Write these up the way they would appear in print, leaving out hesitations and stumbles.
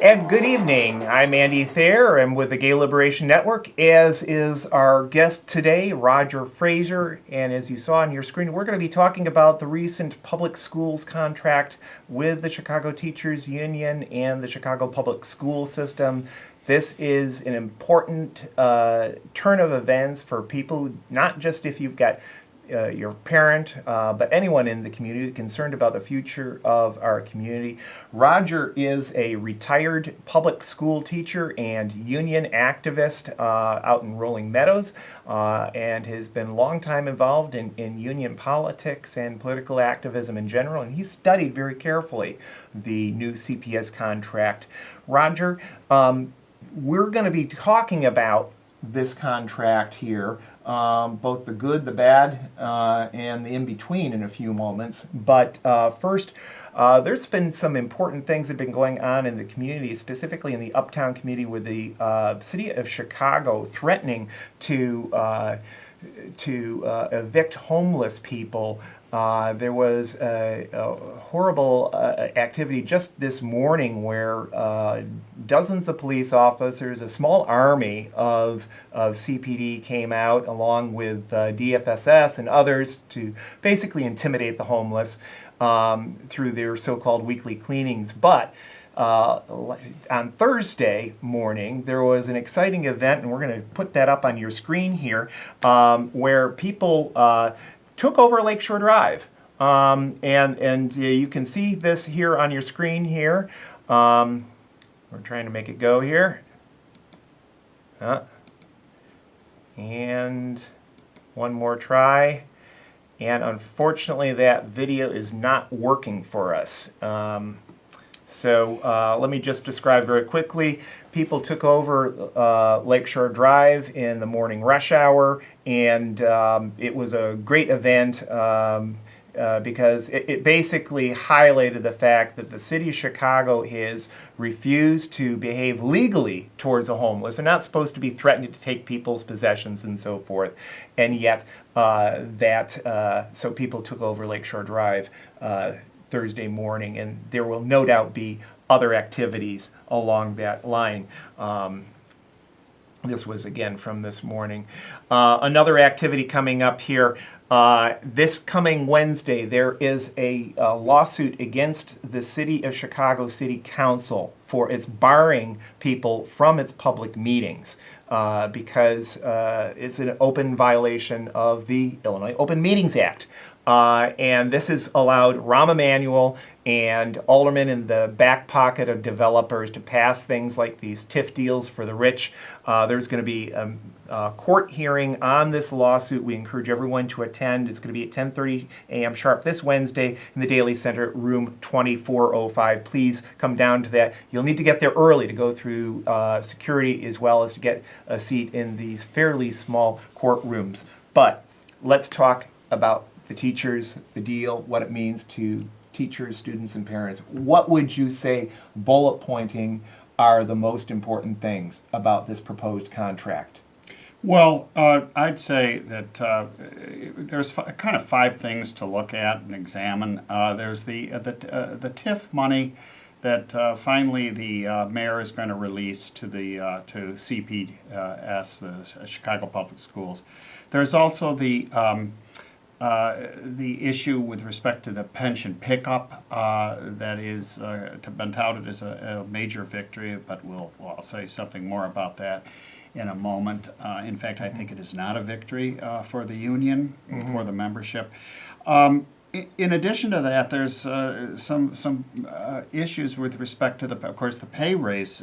And good evening. I'm Andy Thayer. I'm with the Gay Liberation Network, as is our guest today, Roger Fraser. And as you saw on your screen, we're going to be talking about the recent public schools contract with the Chicago Teachers Union and the Chicago public school system. This is an important turn of events for people, not just if you've got your parent, but anyone in the community concerned about the future of our community. Roger is a retired public school teacher and union activist out in Rolling Meadows, and has been long time involved in union politics and political activism in general, and he studied very carefully the new CPS contract. Roger, we're going to be talking about this contract here, both the good, the bad, and the in-between in a few moments. But first, there's been some important things that have been going on in the community, specifically in the uptown community, with the city of Chicago threatening to evict homeless people. There was a horrible activity just this morning where dozens of police officers, a small army of CPD came out along with DFSS and others to basically intimidate the homeless through their so-called weekly cleanings. But on Thursday morning, there was an exciting event, and we're going to put that up on your screen here, where people took over Lakeshore Drive. And you can see this here on your screen here. We're trying to make it go here. And one more try. And unfortunately, that video is not working for us. So let me just describe very quickly. People took over Lakeshore Drive in the morning rush hour, and it was a great event because it basically highlighted the fact that the city of Chicago has refused to behave legally towards the homeless. They're not supposed to be threatening to take people's possessions and so forth, and yet so people took over Lakeshore Drive Thursday morning, and there will no doubt be other activities along that line. This was, again, from this morning. Another activity coming up here. This coming Wednesday, there is a lawsuit against the City of Chicago City Council for its barring people from its public meetings because it's an open violation of the Illinois Open Meetings Act. And this has allowed Rahm Emanuel and aldermen in the back pocket of developers to pass things like these TIF deals for the rich. There's going to be a court hearing on this lawsuit. We encourage everyone to attend. It's going to be at 10:30 a.m. sharp this Wednesday in the Daily Center, room 2405. Please come down to that. You'll need to get there early to go through security as well as to get a seat in these fairly small courtrooms. But let's talk about the teachers, the deal, what it means to teachers, students, and parents. What would you say, bullet pointing, are the most important things about this proposed contract? Well, I'd say that there's kind of five things to look at and examine. There's the TIF money that finally the mayor is going to release to the to CPS, the Chicago Public Schools. There's also the issue with respect to the pension pickup that is been touted as a major victory, but I'll say something more about that in a moment. In fact, I think it is not a victory for the union, for the membership. In addition to that, there's some issues with respect to of course, the pay raise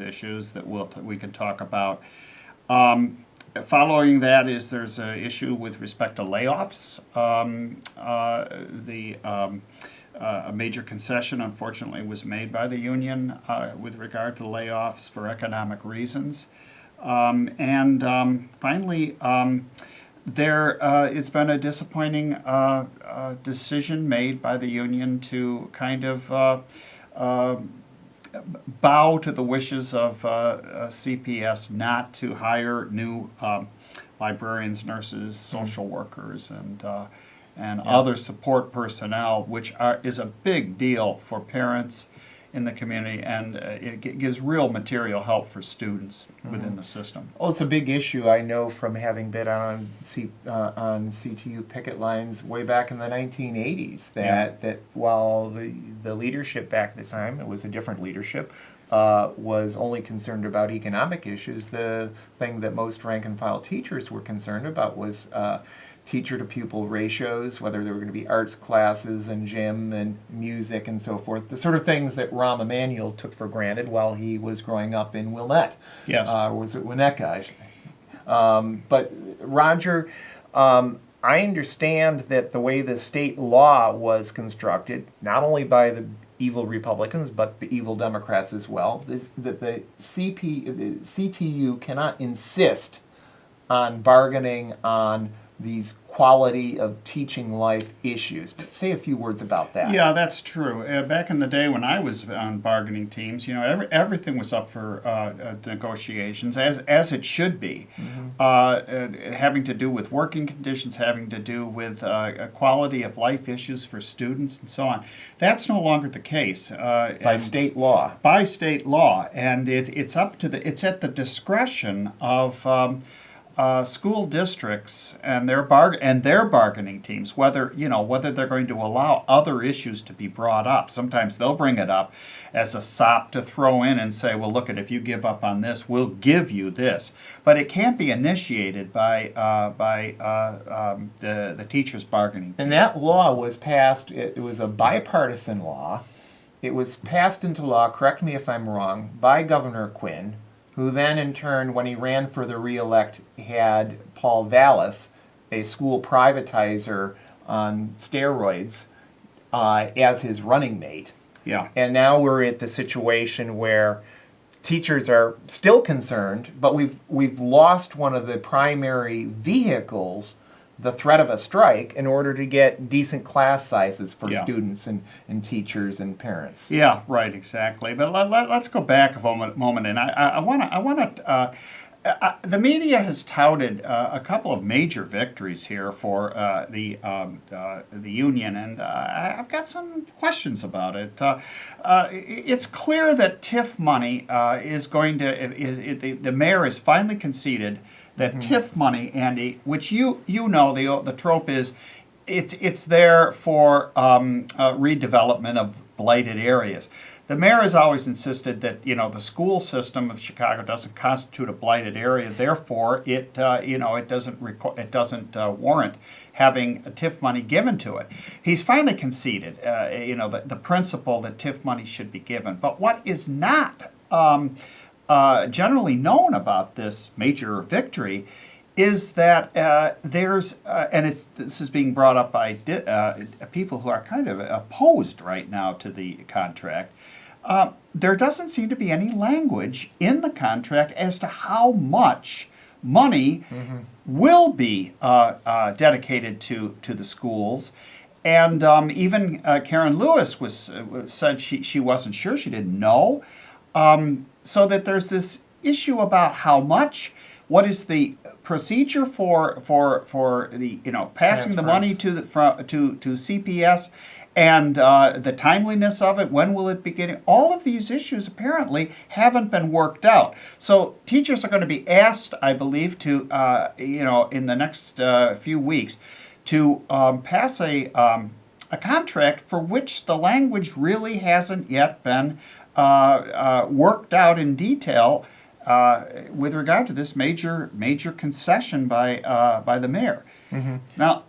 issues that we can talk about. Following that there's an issue with respect to layoffs. A major concession, unfortunately, was made by the union with regard to layoffs for economic reasons. Finally, it's been a disappointing decision made by the union to kind of bow to the wishes of CPS not to hire new librarians, nurses, social workers, and other support personnel, which is a big deal for parents in the community, and gives real material help for students within the system. Well, it's a big issue. I know from having been on CTU picket lines way back in the 1980s that while the leadership back at the time, it was a different leadership, was only concerned about economic issues, the thing that most rank and file teachers were concerned about was teacher to pupil ratios, whether there were going to be arts classes and gym and music and so forth, the sort of things that Rahm Emanuel took for granted while he was growing up in Wilmette. Yes. Was it Winnetka? But Roger, I understand that the way the state law was constructed, not only by the evil Republicans, but the evil Democrats as well, that the CTU cannot insist on bargaining on these quality of teaching life issues. Say a few words about that. Yeah, that's true. Back in the day when I was on bargaining teams, everything was up for negotiations, as it should be, having to do with working conditions, having to do with quality of life issues for students and so on. That's no longer the case. By state law. By state law, and it's at the discretion of school districts and their bargaining teams, whether they're going to allow other issues to be brought up. Sometimes they'll bring it up as a sop to throw in and say, well, look, if you give up on this, we'll give you this. But it can't be initiated by the teachers' bargaining team. And that law was passed, it was a bipartisan law. It was passed into law, correct me if I'm wrong, by Governor Quinn, who then in turn, when he ran for the re-elect, had Paul Vallis, a school privatizer on steroids, as his running mate. Yeah. And now we're at the situation where teachers are still concerned, but we've lost one of the primary vehicles, the threat of a strike, in order to get decent class sizes for students and teachers and parents. Yeah, right, exactly. But let's go back a moment, and I want to. The media has touted a couple of major victories here for the union, and I've got some questions about it. It's clear that TIF money is going to. The mayor has finally conceded that TIF money, Andy, which you know the trope is, it's there for redevelopment of blighted areas. The mayor has always insisted that the school system of Chicago doesn't constitute a blighted area. Therefore, it doesn't warrant having TIF money given to it. He's finally conceded the principle that TIF money should be given. But what is not generally known about this major victory is that this is being brought up by people who are kind of opposed right now to the contract. There doesn't seem to be any language in the contract as to how much money will be dedicated to the schools. And even Karen Lewis said she wasn't sure, she didn't know. So that there's this issue about how much, what is the procedure for the passing the money to CPS, and the timeliness of it. When will it be getting? All of these issues apparently haven't been worked out. So teachers are going to be asked, I believe, to in the next few weeks, to pass a contract for which the language really hasn't yet been worked out in detail with regard to this major concession by the mayor. Now,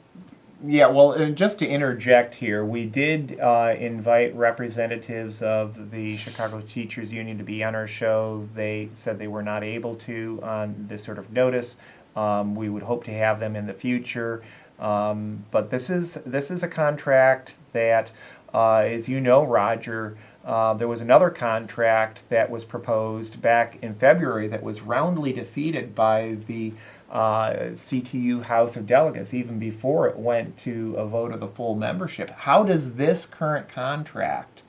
yeah, well, just to interject here, we did invite representatives of the Chicago Teachers Union to be on our show. They said they were not able to on this sort of notice. We would hope to have them in the future. But this is a contract that, as you know, Roger, there was another contract that was proposed back in February that was roundly defeated by the CTU House of Delegates even before it went to a vote of the full membership. How does this current contract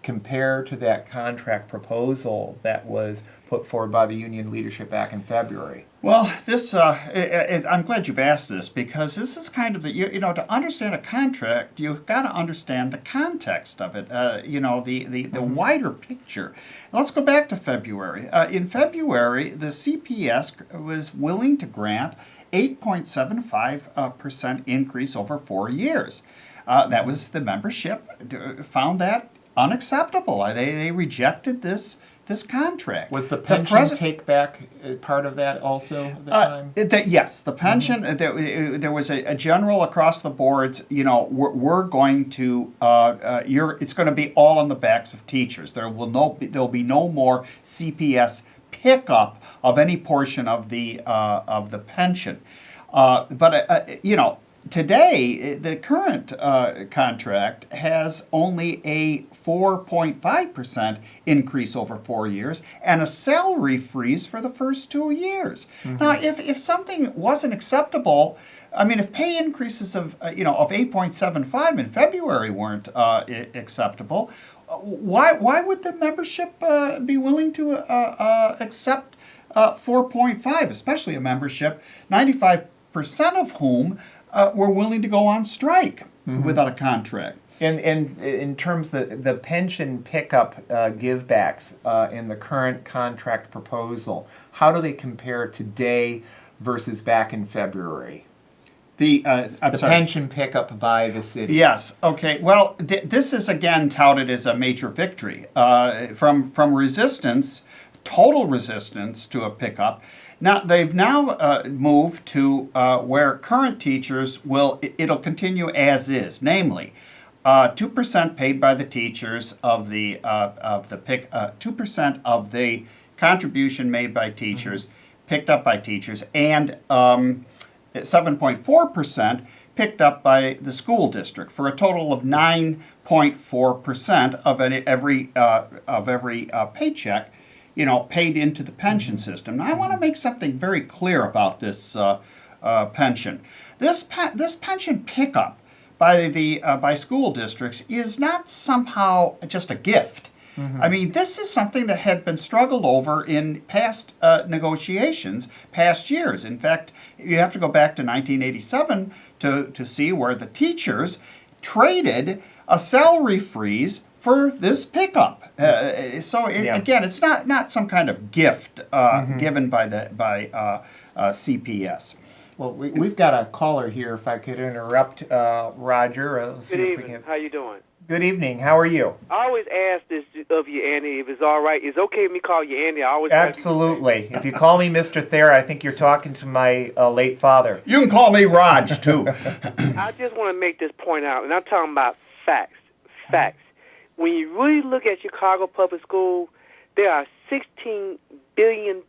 compare to that contract proposal that was put forward by the union leadership back in February? Well, this I'm glad you've asked this, because this is kind of the to understand a contract, you've got to understand the context of it. The wider picture. Let's go back to February. In February, the CPS was willing to grant 8.75% increase over 4 years. That was the membership found that unacceptable. They rejected this contract. Was the pension take back part of that also at the time? Yes, the pension. There was a general across the board. We're going to. It's going to be all on the backs of teachers. There'll be no more CPS pickup of any portion of the pension. Today, the current contract has only a 4.5% increase over 4 years and a salary freeze for the first 2 years. Now, if something wasn't acceptable, I mean, if pay increases of 8.75 in February weren't acceptable, why would the membership be willing to accept 4.5, especially a membership 95% of whom were willing to go on strike without a contract? And in terms of the pension pickup givebacks in the current contract proposal, how do they compare today versus back in February? The pension pickup by the city. Yes. Okay. Well, this is again touted as a major victory from resistance, total resistance to a pickup. Now they've moved to where current teachers it'll continue as is, namely 2% paid by the teachers of the 2% of the contribution made by teachers picked up by teachers, and 7.4% picked up by the school district, for a total of 9.4% of every paycheck, paid into the pension system. Now, I want to make something very clear about this pension. This pension pickup by school districts is not somehow just a gift. I mean, this is something that had been struggled over in past negotiations, past years. In fact, you have to go back to 1987 to see where the teachers traded a salary freeze for this pickup. Again, it's not some kind of gift given by CPS. Well, we've got a caller here. If I could interrupt, Roger. Good evening. How you doing? Good evening. How are you? I always ask this of you, Andy, if it's all right. It's okay if me call you Andy. I always Absolutely. If you call me Mr. Thayer, I think you're talking to my late father. You can call me Raj, too. I just want to make this point out, and I'm talking about facts. Facts. When you really look at Chicago Public Schools, there are $16 billion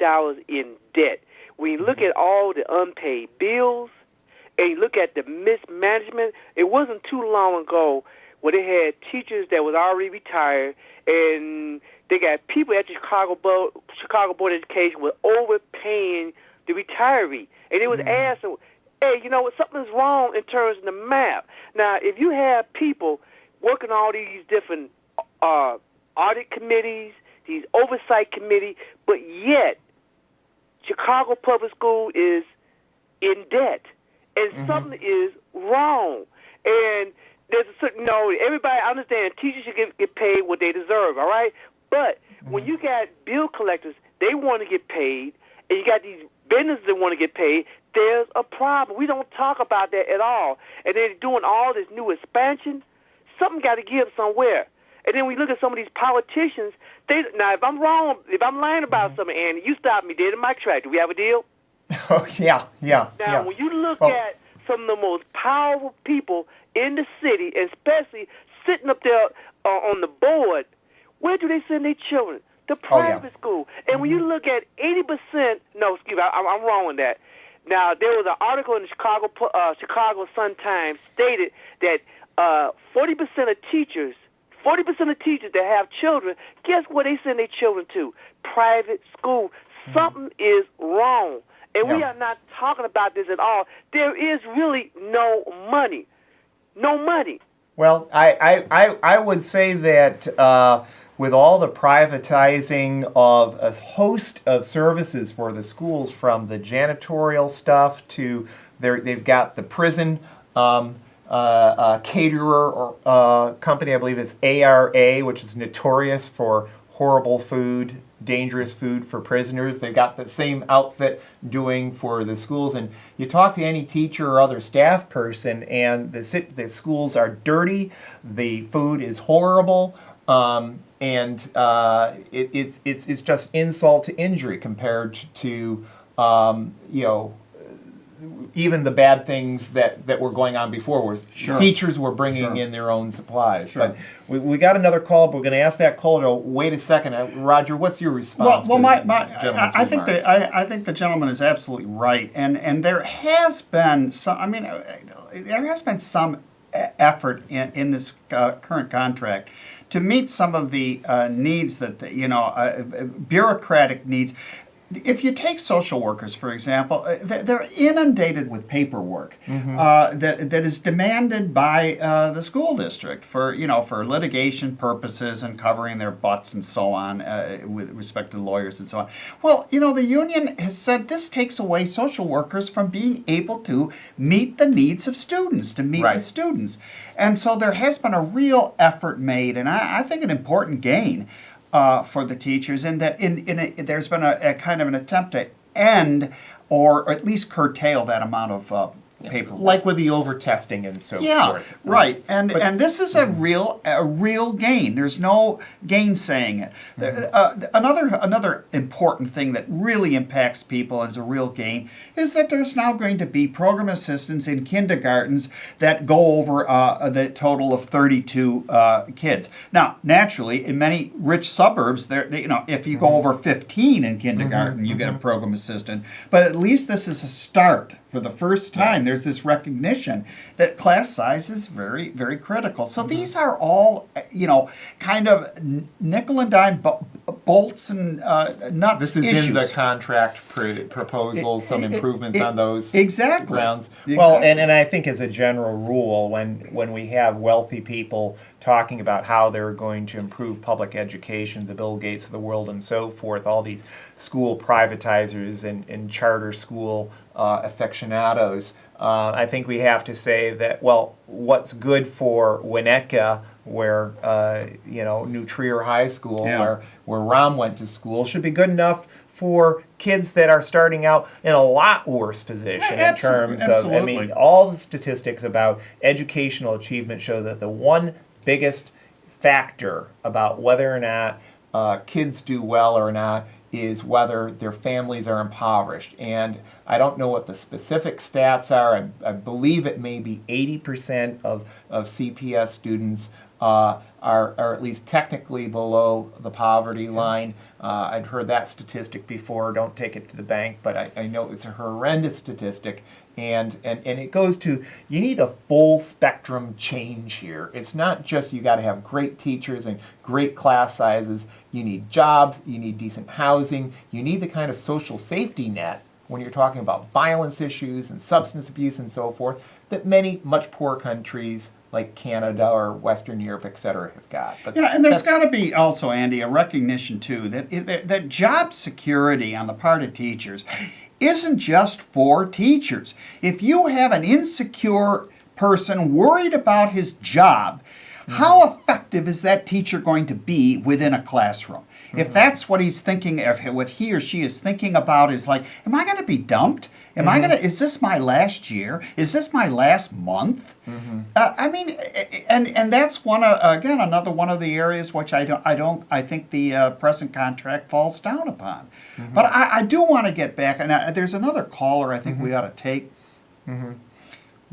in debt. When you look at all the unpaid bills, and you look at the mismanagement, it wasn't too long ago where they had teachers that was already retired, and they got people at the Chicago Board of Education was overpaying the retiree. And they was asking, hey, you know what, something's wrong in terms of the math. Now, if you have people working all these different audit committees, these oversight committees, but yet Chicago Public School is in debt, and something is wrong. And there's a certain, everybody understands teachers should get paid what they deserve, all right? But when you got bill collectors, they want to get paid, and you got these businesses that want to get paid, there's a problem. We don't talk about that at all. And they're doing all this new expansion. Something got to give somewhere. And then we look at some of these politicians. Now, if I'm wrong, if I'm lying about something, Andy, you stop me dead in my track. Do we have a deal? Oh, yeah. Now, when you look at some of the most powerful people in the city, especially sitting up there on the board, where do they send their children? The private school. And when you look at 80%, no, excuse me, I'm wrong on that. Now, there was an article in the Chicago Sun-Times stated that 40% of teachers that have children, guess where they send their children to? Private school. Something is wrong. And we are not talking about this at all. There is really no money. No money. Well, I would say that with all the privatizing of a host of services for the schools, from the janitorial stuff to they've got the prison caterer or company, I believe it's ARA, which is notorious for horrible food, dangerous food for prisoners. They've got the same outfit doing for the schools. And you talk to any teacher or other staff person, and the schools are dirty, the food is horrible, and it's just insult to injury compared to even the bad things that were going on before, where teachers were bringing in their own supplies. But we got another call, but we're going to ask that caller to wait a second. Roger, what's your response? I think the gentleman is absolutely right, and there has been some. I mean, there has been some effort in this current contract to meet some of the needs that bureaucratic needs. If you take social workers, for example, they're inundated with paperwork that is demanded by the school district for litigation purposes and covering their butts and so on with respect to lawyers and so on. Well, the union has said this takes away social workers from being able to meet the needs of students, to meet with students. And so there has been a real effort made, and I think an important gain for the teachers, in that there's been a kind of an attempt to end or at least curtail that amount of paperwork. Like with the over-testing and so forth. Yeah, right. And this is a real gain. There's no gainsaying it. Another important thing that really impacts people as a real gain is that there's now going to be program assistants in kindergartens that go over the total of 32 kids. Now, naturally, in many rich suburbs, if you go over 15 in kindergarten, you get a program assistant. But at least this is a start. For the first time, there's this recognition that class size is very, very critical. So these are all, kind of nickel and dime bolts and nuts This is issues. in the contract proposal, some improvements on those exactly. grounds. Exactly. Well, and I think as a general rule, when we have wealthy people talking about how they're going to improve public education, the Bill Gates of the world and so forth, all these school privatizers and charter school aficionados, I think we have to say that, well, what's good for Winnetka, where New Trier High School, where Rom went to school, should be good enough for kids that are starting out in a lot worse position in terms of, I mean, all the statistics about educational achievement show that the one biggest factor about whether or not kids do well or not is whether their families are impoverished. And I don't know what the specific stats are. I believe it may be 80% of CPS students are at least technically below the poverty line. I'd heard that statistic before. Don't take it to the bank, but I know it's a horrendous statistic. And it goes to, you need a full spectrum change here. It's not just you got to have great teachers and great class sizes. You need jobs, you need decent housing, you need the kind of social safety net when you're talking about violence issues and substance abuse and so forth that many much poorer countries like Canada or Western Europe, et cetera, have got. But and there's got to be also, Andy, a recognition too that job security on the part of teachers isn't just for teachers. If you have an insecure person worried about his job, how effective is that teacher going to be within a classroom? If that's what he's thinking, if what he or she is thinking about is like, am I going to be dumped? Is this my last year? Is this my last month? I mean, and that's another one of the areas which I think the present contract falls down upon. But I do want to get back, and there's another caller I think we ought to take.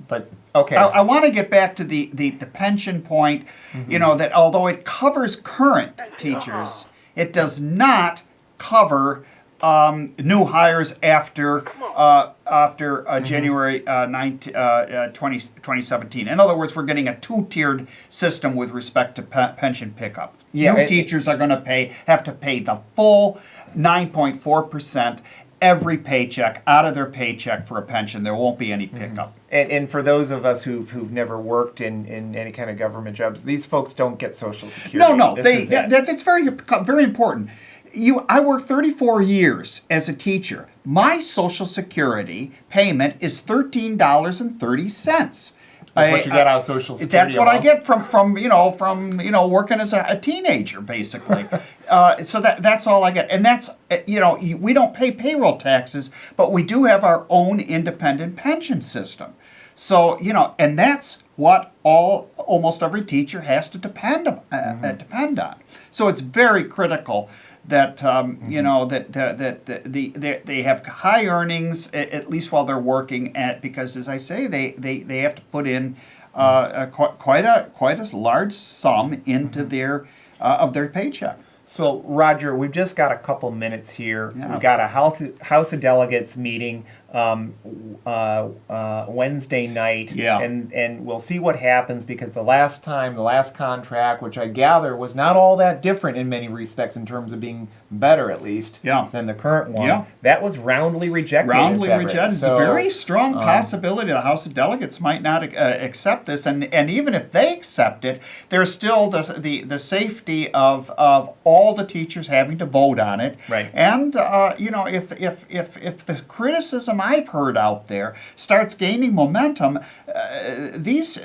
But okay, I want to get back to the pension point. That although it covers current teachers, it does not cover new hires after January 2017. In other words, we're getting a two-tiered system with respect to pension pickup. New teachers are going to have to pay the full 9.4%. every paycheck, out of their paycheck for a pension. There won't be any pickup. And for those of us who've never worked in any kind of government jobs, these folks don't get Social Security. No, This is it. that's very important. I worked 34 years as a teacher. My Social Security payment is $13.30. That's what you get out of Social Security. That's what I get from working as a teenager, basically. So that's all I get, and that's we don't pay payroll taxes, but we do have our own independent pension system. So and that's what almost every teacher has to depend on. So it's very critical that that they have high earnings at least while they're working because, as I say, they have to put in quite a large sum into their paycheck. So, Roger, we've just got a couple minutes here. Yeah. We've got a House of Delegates meeting Wednesday night, Yeah. and we'll see what happens, because the last contract, which I gather was not all that different in many respects in terms of being better, at least, Yeah. than the current one, Yeah. that was roundly rejected. Roundly in February. rejected. It's a very strong possibility the House of Delegates might not accept this, and even if they accept it, there's still the safety of all the teachers having to vote on it. Right. And if the criticism I've heard out there starts gaining momentum, this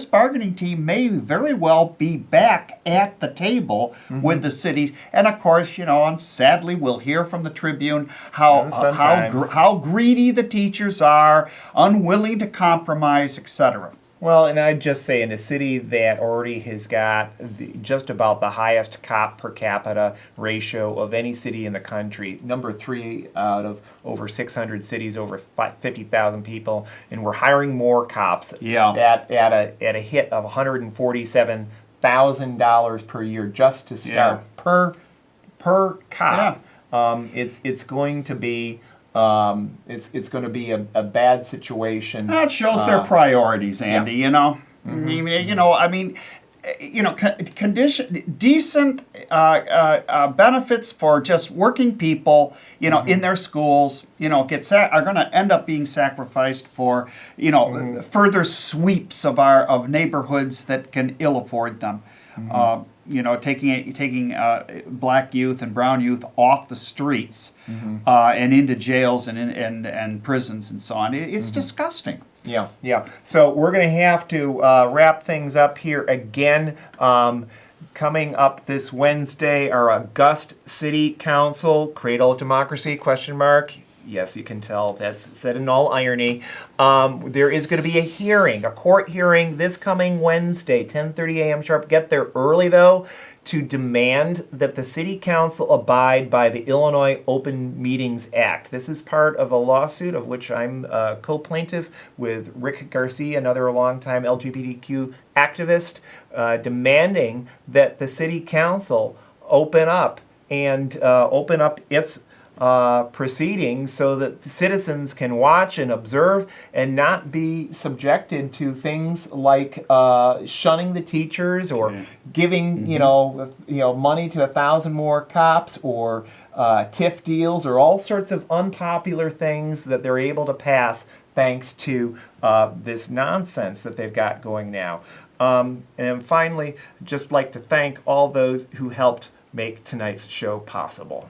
bargaining team may very well be back at the table with the cities, and of course, and sadly we'll hear from the Tribune how greedy the teachers are, unwilling to compromise, etc. Well, and I'd just say in a city that already has got just about the highest cop per capita ratio of any city in the country, number 3 out of over 600 cities, over 50,000 people, and we're hiring more cops at a hit of $147,000 per year just to start per cop. It's going to be. It's going to be a bad situation. That shows their priorities, Andy. Decent benefits for just working people, in their schools, are going to end up being sacrificed for, further sweeps of neighborhoods that can ill afford them. Taking black youth and brown youth off the streets and into jails and prisons and so on. It's disgusting. Yeah. So we're going to have to wrap things up here again. Coming up this Wednesday, our august City Council, Cradle of Democracy, ? Yes, you can tell that's said in all irony. There is going to be a court hearing this coming Wednesday, 10:30 a.m. sharp. Get there early, though, to demand that the City Council abide by the Illinois Open Meetings Act. This is part of a lawsuit of which I'm a co-plaintiff with Rick Garcia, another longtime LGBTQ activist, demanding that the City Council open up its proceedings so that citizens can watch and observe and not be subjected to things like shunning the teachers or giving money to 1,000 more cops or TIF deals or all sorts of unpopular things that they're able to pass thanks to this nonsense that they've got going now. And finally, just like to thank all those who helped make tonight's show possible.